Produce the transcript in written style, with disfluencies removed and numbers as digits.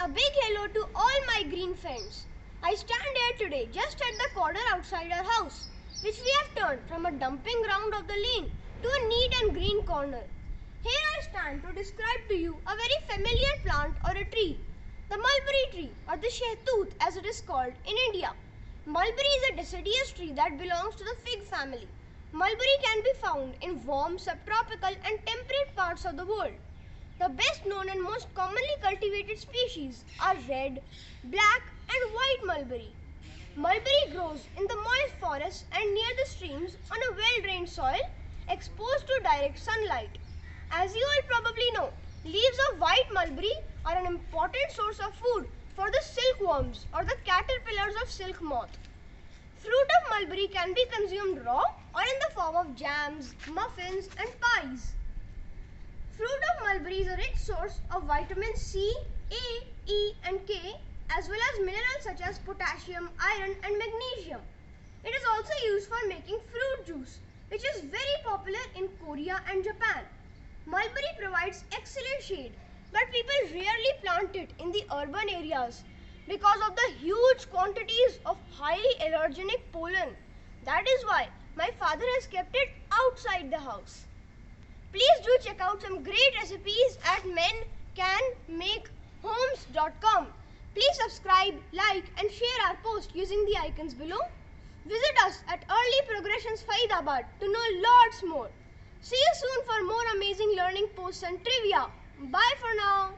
A big hello to all my green friends. I stand here today just at the corner outside our house, which we have turned from a dumping ground of the lane to a neat and green corner. Here I stand to describe to you a very familiar plant or a tree, the mulberry tree or the shehtoot as it is called in India. Mulberry is a deciduous tree that belongs to the fig family. Mulberry can be found in warm, subtropical and temperate parts of the world. The best known and most commonly cultivated species are red, black and white mulberry. Mulberry grows in the moist forests and near the streams on a well-drained soil exposed to direct sunlight. As you all probably know, leaves of white mulberry are an important source of food for the silkworms or the caterpillars of silk moth. Fruit of mulberry can be consumed raw or in the form of jams, muffins and pies. Fruit of mulberry is a rich source of vitamins C, A, E and K as well as minerals such as potassium, iron and magnesium. It is also used for making fruit juice, which is very popular in Korea and Japan. Mulberry provides excellent shade, but people rarely plant it in the urban areas because of the huge quantities of highly allergenic pollen. That is why my father has kept it outside the house. Please do check out some great recipes at mencanmakehomes.com. Please subscribe, like and share our post using the icons below. Visit us at Early Progressions Faridabad to know lots more. See you soon for more amazing learning posts and trivia. Bye for now.